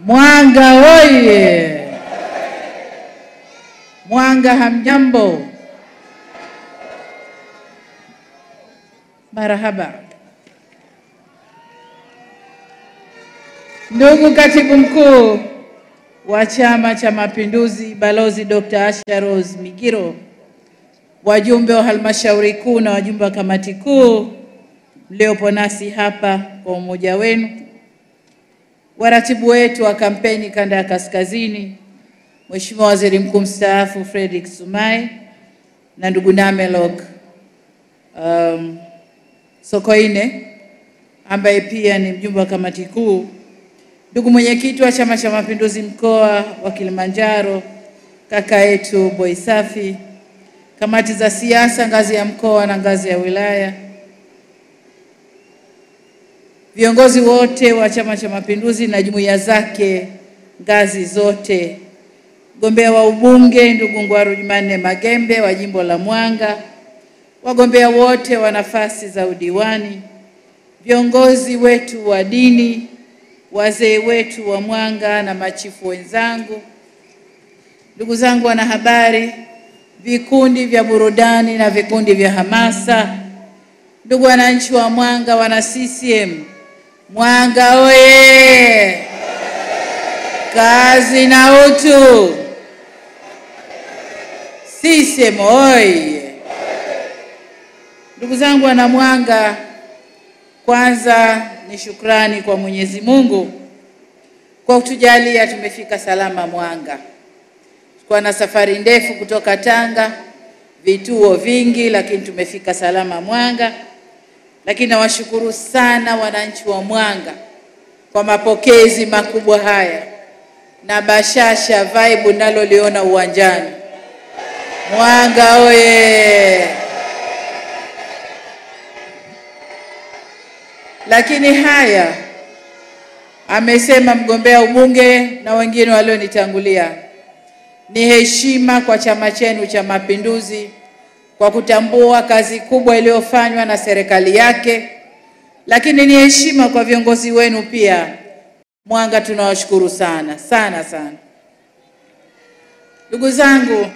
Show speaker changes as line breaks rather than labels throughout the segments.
Mwanga oye! Mwanga hamjambo? Marahaba. Ndugu Katibu Mkuu wa Chama cha Mapinduzi Balozi Dr. Asha Rose Migiro, wajumbe wa halmashauri kuu na wajumbe wa kamati kuu mliopo nasi hapa kwa umoja wenu, waratibu wetu wa kampeni kanda ya kaskazini, Mheshimiwa Waziri Mkuu mstaafu Fredrick Sumaye na ndugu Namelok Sokoine ambaye pia ni mjumbe wa kamati kuu, ndugu mwenyekiti wa Chama cha Mapinduzi mkoa wa Kilimanjaro kaka yetu Boisafi, kamati za siasa ngazi ya mkoa na ngazi ya wilaya, viongozi wote wa Chama cha Mapinduzi na jumuiya zake ngazi zote, mgombea wa ubunge ndugu Ngwaru Jumanne Magembe wa jimbo la Mwanga, wagombea wote wa nafasi za udiwani, viongozi wetu wa dini, wazee wetu wa Mwanga na machifu wenzangu, ndugu zangu wanahabari, vikundi vya burudani na vikundi vya hamasa, ndugu wananchi wa Mwanga, wana CCM, Mwanga oye! Kazi na utu! CCM oye! Ndugu zangu wana Mwanga, kwanza ni shukrani kwa Mwenyezi Mungu kwa kutujalia tumefika salama Mwanga. Kwa na safari ndefu kutoka Tanga, vituo vingi, lakini tumefika salama Mwanga. Lakini nawashukuru sana wananchi wa Mwanga kwa mapokezi makubwa haya na bashasha vibe naloliona uwanjani. Mwanga oye! Lakini haya amesema mgombea ubunge na wengine walionitangulia, ni heshima kwa chama chenu cha Mapinduzi kwa kutambua kazi kubwa iliyofanywa na serikali yake, lakini ni heshima kwa viongozi wenu pia. Mwanga tunawashukuru sana sana sana. Ndugu zangu,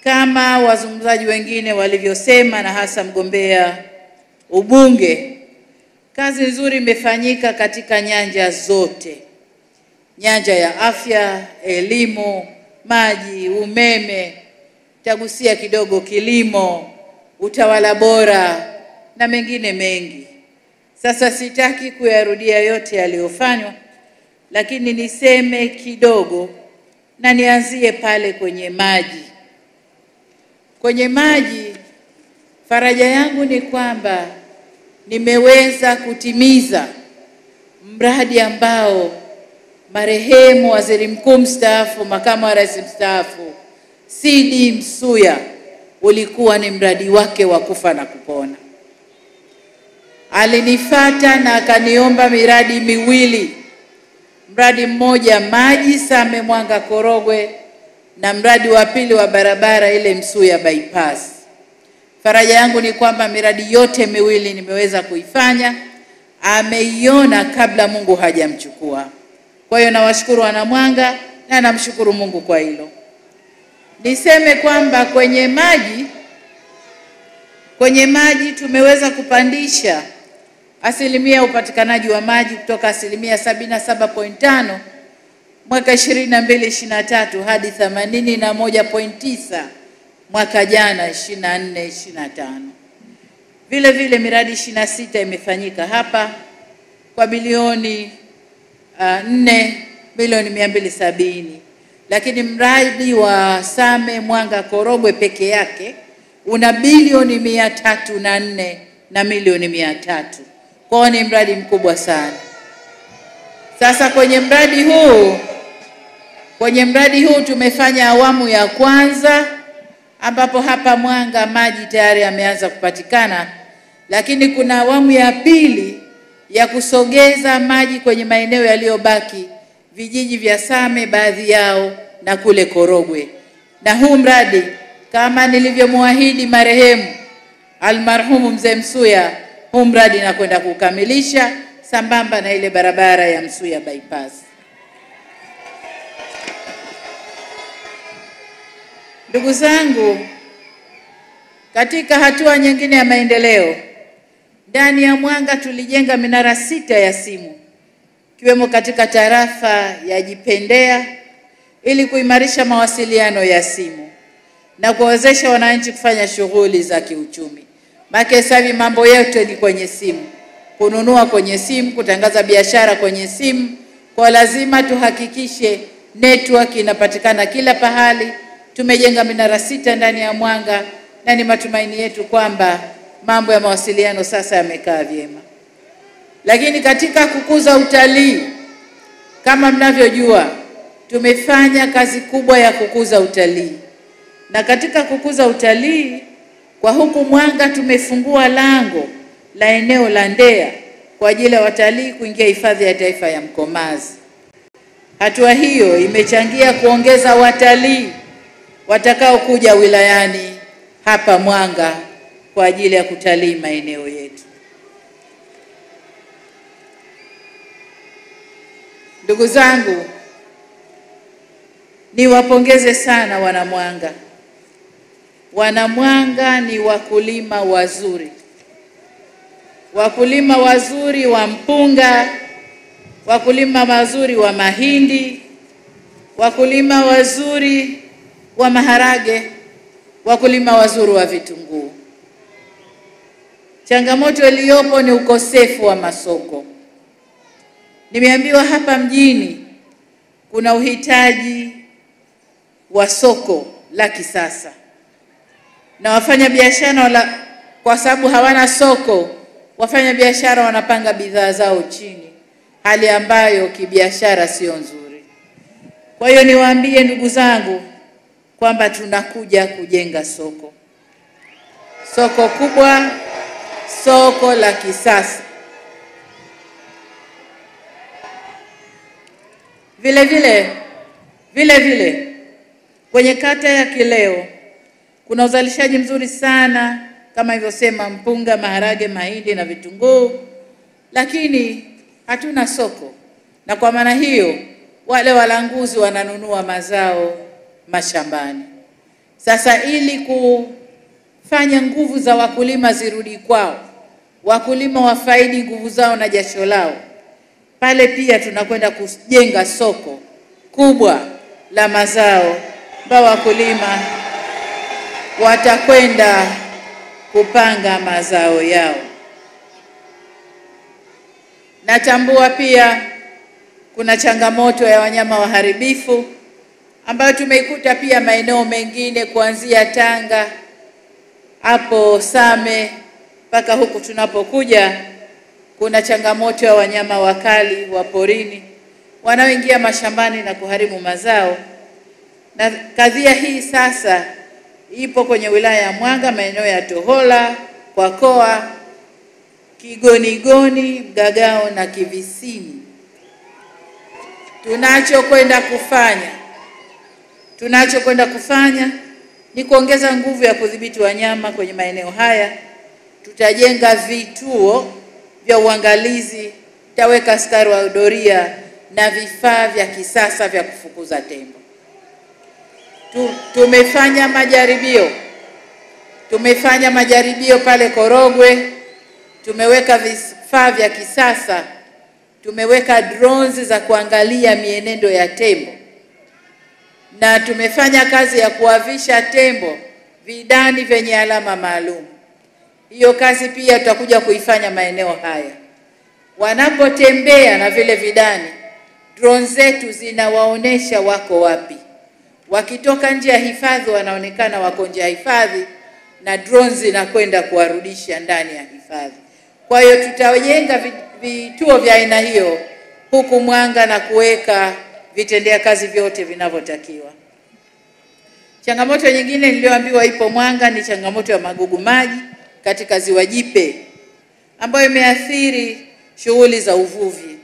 kama wazungumzaji wengine walivyosema na hasa mgombea ubunge, kazi nzuri imefanyika katika nyanja zote. Nyanja ya afya, elimu, maji, umeme, tagusia kidogo kilimo, utawala bora na mengine mengi. Sasa sitaki kuyarudia yote yaliyofanywa, lakini niseme kidogo na nianzie pale kwenye maji. Kwenye maji, faraja yangu ni kwamba nimeweza kutimiza mradi ambao marehemu Waziri Mkuu mstaafu, makamu wa rais mstaafu CD Msuya ulikuwa ni mradi wake wa kufa na kupona. Alinifuata na akaniomba miradi miwili. Mradi mmoja maji Same Mwanga Korogwe na mradi wa pili wa barabara ile Msuya bypass. Faraja yangu ni kwamba miradi yote miwili nimeweza kuifanya, ameiona kabla Mungu hajamchukua. Kwa hiyo nawashukuru wana Mwanga na namshukuru Mungu kwa hilo. Niseme kwamba kwenye maji tumeweza kupandisha asilimia upatikanaji wa maji kutoka asilimia 77.5 mwaka 22-23 hadi 81.9 mwaka jana 24-25. Vile vile miradi 26 imefanyika hapa kwa bilioni 4,270,000. Lakini mradi wa Same Mwanga Korogwe peke yake una bilioni 304 na milioni 300. Kwa ni mradi mkubwa sana. Sasa kwenye mradi huu tumefanya awamu ya kwanza, ambapo hapa Mwanga maji tayari yameanza kupatikana, lakini kuna awamu ya pili ya kusogeza maji kwenye maeneo yaliyobaki, vijiji vya Same baadhi yao na kule Korogwe. Na huu mradi kama nilivyomwahidi marehemu almarhumu mzee Msuya, huu mradi nakwenda kukamilisha sambamba na ile barabara ya Msuya bypass. Ndugu zangu, katika hatua nyingine ya maendeleo, ndani ya Mwanga tulijenga minara 6 ya simu, ikiwemo katika tarafa ya Jipendea ili kuimarisha mawasiliano ya simu na kuwezesha wananchi kufanya shughuli za kiuchumi. Maana sasa mambo yote ni kwenye simu, kununua kwenye simu, kutangaza biashara kwenye simu, kwa lazima tuhakikishe network inapatikana kila pahali. Tumejenga minara 6 ndani ya Mwanga na ni matumaini yetu kwamba mambo ya mawasiliano sasa yamekaa vyema. Lakini katika kukuza utalii, kama mnavyojua, tumefanya kazi kubwa ya kukuza utalii. Na katika kukuza utalii, kwa huku Mwanga tumefungua lango la eneo la Ndea kwa ajili ya watalii kuingia hifadhi ya taifa ya Mkomazi. Hatua hiyo imechangia kuongeza watalii watakao kuja wilayani hapa Mwanga kwa ajili ya kutalii maeneo yetu. Ndugu zangu, niwapongeze sana Wanamwanga. Wanamwanga ni wakulima wazuri. Wakulima wazuri wa mpunga, wakulima wazuri wa mahindi, wakulima wazuri wa maharage, wakulima wazuri wa vitunguu. Changamoto iliyopo ni ukosefu wa masoko. Nimeambiwa hapa mjini kuna uhitaji wa soko la kisasa, na wafanya biashara kwa sababu hawana soko, wafanya biashara wanapanga bidhaa zao chini, hali ambayo kibiashara sio nzuri. Kwa hiyo niwaambie ndugu zangu kwamba tunakuja kujenga soko kubwa, soko la kisasa. Vile vile kwenye kata ya Kileo kuna uzalishaji mzuri sana kama ilivyosema, mpunga, maharage, mahindi na vitunguu, lakini hatuna soko. Na kwa maana hiyo wale walanguzi wananunua mazao mashambani. Sasa ili kufanya nguvu za wakulima zirudi kwao, wakulima wafaidi nguvu zao na jasho lao, pale pia tunakwenda kujenga soko kubwa la mazao ambao wakulima watakwenda kupanga mazao yao. Natambua pia kuna changamoto ya wanyama waharibifu ambayo tumeikuta pia maeneo mengine kuanzia Tanga hapo Same mpaka huku tunapokuja. Kuna changamoto ya wanyama wakali wa porini wanaoingia mashambani na kuharibu mazao, na kadhia hii sasa ipo kwenye wilaya ya Mwanga, maeneo ya Tohola, Kwakoa, Kigonigoni, Mgagao na Kivisini. Tunachokwenda kufanya ni kuongeza nguvu ya kudhibiti wanyama kwenye maeneo haya. Tutajenga vituo vya uangalizi, tutaweka askari wa doria na vifaa vya kisasa vya kufukuza tembo. Tumefanya majaribio pale Korogwe, tumeweka vifaa vya kisasa, tumeweka drones za kuangalia mienendo ya tembo, na tumefanya kazi ya kuwavisha tembo vidani vyenye alama maalum. Hiyo kazi pia tutakuja kuifanya maeneo haya. Wanapotembea na vile vidani, drones zetu zinawaonesha wako wapi. Wakitoka nje ya hifadhi wanaonekana wako nje ya hifadhi, na drones zinakwenda kuwarudisha ndani ya hifadhi. Kwa hiyo tutajenga vituo vya aina hiyo huku Mwanga na kuweka vitendea kazi vyote vinavyotakiwa. Changamoto nyingine niliyoambiwa ipo Mwanga ni changamoto ya magugu maji katika ziwa Jipe ambayo imeathiri shughuli za uvuvi.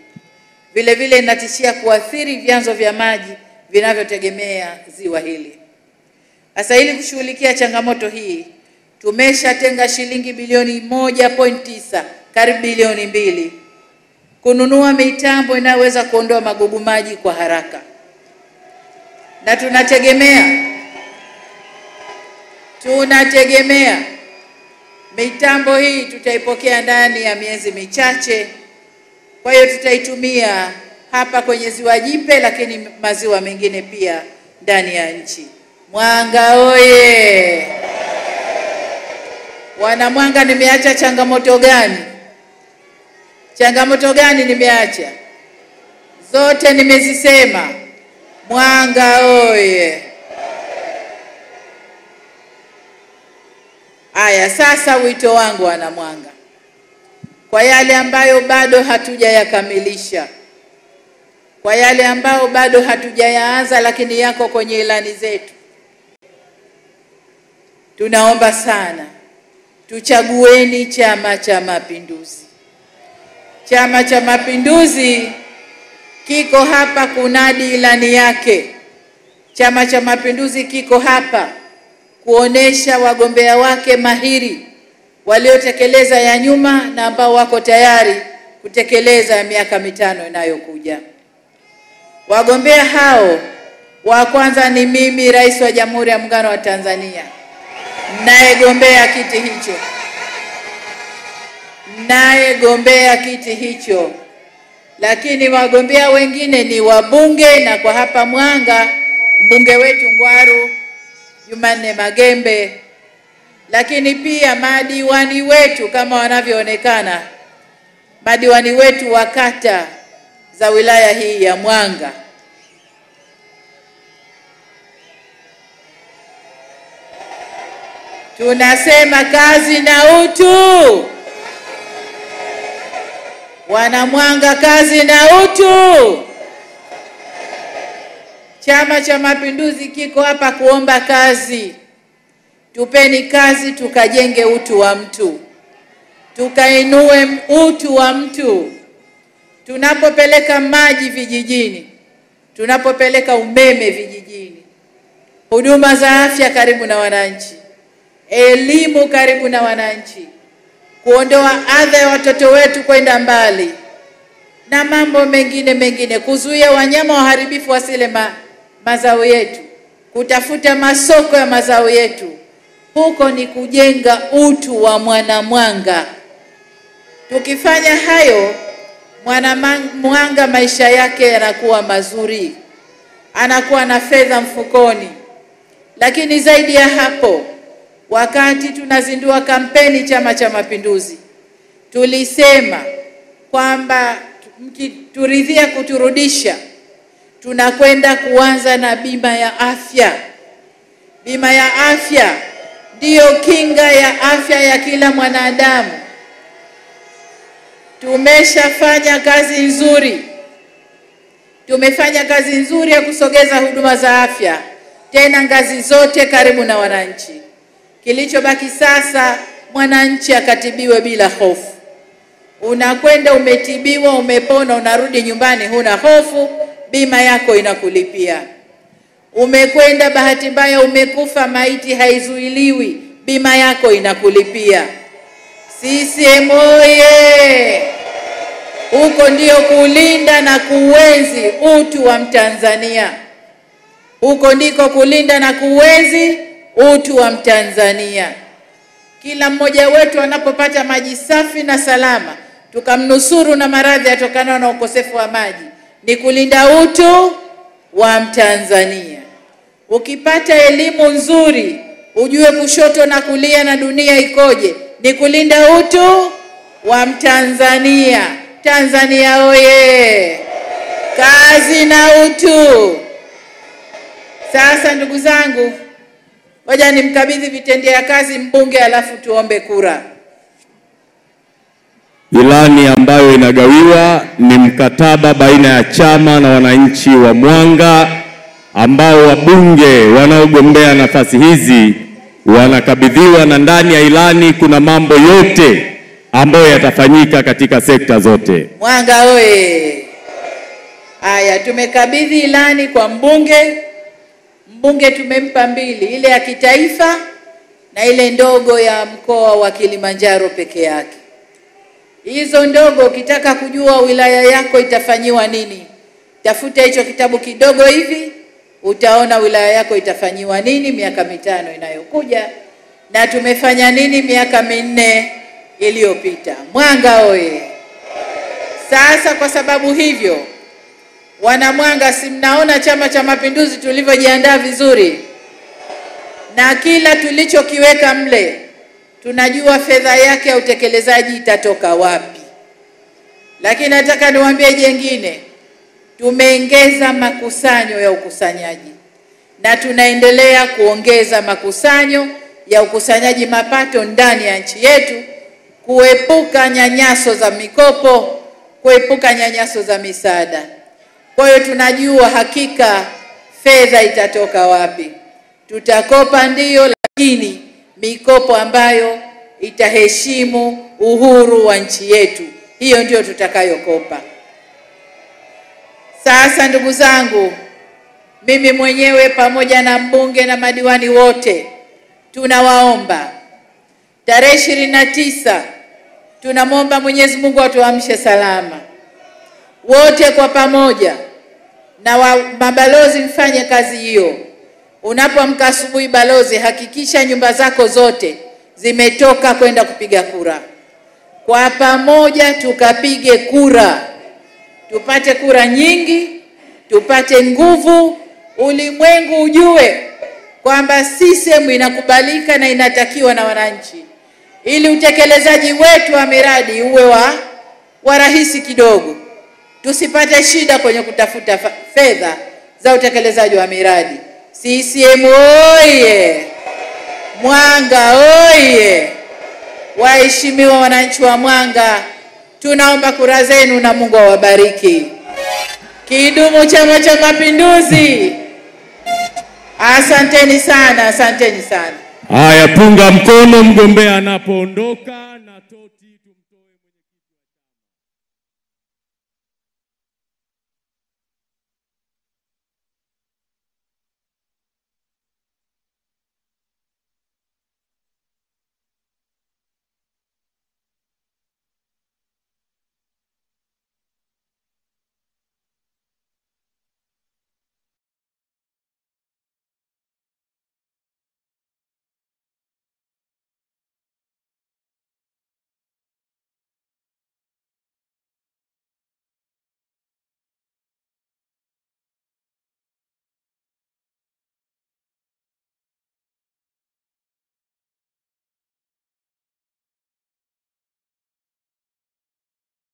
Vile vile inatishia kuathiri vyanzo vya maji vinavyotegemea ziwa hili. Sasa ili kushughulikia changamoto hii, tumeshatenga shilingi bilioni 1.9, karibu bilioni 2 kununua mitambo inayoweza kuondoa magugu maji kwa haraka. Na tunategemea mitambo hii tutaipokea ndani ya miezi michache. Kwa hiyo tutaitumia hapa kwenye Ziwa Jipe, lakini maziwa mengine pia ndani ya nchi. Mwanga oye! Wana Mwanga, nimeacha changamoto gani? Changamoto gani nimeacha? Zote nimezisema. Mwanga oye! Aya, sasa wito wangu wana Mwanga, kwa yale ambayo bado hatujayakamilisha, kwa yale ambayo bado hatujayaanza lakini yako kwenye ilani zetu, tunaomba sana tuchagueni Chama cha Mapinduzi. Chama cha Mapinduzi kiko hapa kunadi ilani yake. Chama cha Mapinduzi kiko hapa kuonesha wagombea wake mahiri waliotekeleza ya nyuma na ambao wako tayari kutekeleza ya miaka mitano inayokuja. Wagombea hao wa kwanza ni mimi, Rais wa Jamhuri ya Muungano wa Tanzania, nayegombea kiti hicho. Lakini wagombea wengine ni wabunge, na kwa hapa Mwanga mbunge wetu Ngwaru Jumanne Magembe, lakini pia madiwani wetu kama wanavyoonekana, madiwani wetu wa kata za wilaya hii ya Mwanga. Tunasema kazi na utu. Wana Mwanga, kazi na utu. Chama cha Mapinduzi kiko hapa kuomba kazi. Tupeni kazi, tukajenge utu wa mtu, tukainue utu wa mtu. Tunapopeleka maji vijijini, tunapopeleka umeme vijijini, huduma za afya karibu na wananchi, elimu karibu na wananchi, kuondoa adha ya watoto wetu kwenda mbali, na mambo mengine, kuzuia wanyama waharibifu wasile mazao yetu, kutafuta masoko ya mazao yetu, huko ni kujenga utu wa mwana Mwanga. Tukifanya hayo, mwana Mwanga maisha yake yanakuwa mazuri, anakuwa na fedha mfukoni. Lakini zaidi ya hapo, wakati tunazindua kampeni Chama cha Mapinduzi, tulisema kwamba mkituridhia kuturudisha, tunakwenda kuanza na bima ya afya. Bima ya afya ndiyo kinga ya afya ya kila mwanadamu. Tumefanya kazi nzuri ya kusogeza huduma za afya, tena ngazi zote karibu na wananchi. Kilichobaki sasa, mwananchi akatibiwe bila hofu. Unakwenda umetibiwa, umepona, unarudi nyumbani huna hofu, bima yako inakulipia. Umekwenda bahati mbaya umekufa, maiti haizuiliwi, bima yako inakulipia. CCM oye! Huko ndio kulinda na kuenzi utu wa Mtanzania. Huko ndiko kulinda na kuenzi utu wa Mtanzania. Kila mmoja wetu anapopata maji safi na salama, tukamnusuru na maradhi yatokana na ukosefu wa maji, ni kulinda utu wa Mtanzania. Ukipata elimu nzuri, ujue kushoto na kulia na dunia ikoje, ni kulinda utu wa Mtanzania. Tanzania oye! Kazi na utu. Sasa ndugu zangu, ngoja nimkabidhi vitendea kazi mbunge, alafu tuombe kura.
Ilani ambayo inagawiwa ni mkataba baina ya chama na wananchi wa Mwanga, ambao wabunge wanaogombea nafasi hizi wanakabidhiwa, na ndani ya ilani kuna mambo yote ambayo yatafanyika katika sekta zote.
Mwanga oye! Haya, tumekabidhi ilani kwa mbunge. Mbunge tumempa mbili, ile ya kitaifa na ile ndogo ya mkoa wa Kilimanjaro peke yake. Hizo ndogo, ukitaka kujua wilaya yako itafanyiwa nini, tafuta hicho kitabu kidogo hivi, utaona wilaya yako itafanyiwa nini miaka 5 inayokuja na tumefanya nini miaka 4 iliyopita. Mwanga oye! Sasa kwa sababu hivyo, wana Mwanga, si mnaona Chama cha Mapinduzi tulivyojiandaa vizuri, na kila tulichokiweka mle tunajua fedha yake ya utekelezaji itatoka wapi. Lakini nataka niwaambie jengine, tumeongeza makusanyo ya ukusanyaji na tunaendelea kuongeza makusanyo ya ukusanyaji mapato ndani ya nchi yetu, kuepuka nyanyaso za mikopo, kuepuka nyanyaso za misaada. Kwa hiyo tunajua hakika fedha itatoka wapi. Tutakopa ndiyo, lakini mikopo ambayo itaheshimu uhuru wa nchi yetu, hiyo ndio tutakayokopa. Sasa ndugu zangu, mimi mwenyewe pamoja na mbunge na madiwani wote tunawaomba, tarehe 29 tunamwomba Mwenyezi Mungu atuamshe salama wote kwa pamoja, na mabalozi mfanye kazi hiyo. Unapoamka asubuhi balozi, hakikisha nyumba zako zote zimetoka kwenda kupiga kura. Kwa pamoja tukapige kura, tupate kura nyingi, tupate nguvu, ulimwengu ujue kwamba CCM inakubalika na inatakiwa na wananchi, ili utekelezaji wetu wa miradi uwe wa rahisi kidogo. Tusipate shida kwenye kutafuta fedha za utekelezaji wa miradi. CCM oye! Mwanga oye! Waheshimiwa wananchi wa Mwanga, tunaomba kura zenu na Mungu awabariki. Kidumu Chama cha Mapinduzi! Asanteni sana, asanteni sana.
Haya, punga mkono mgombea anapoondoka.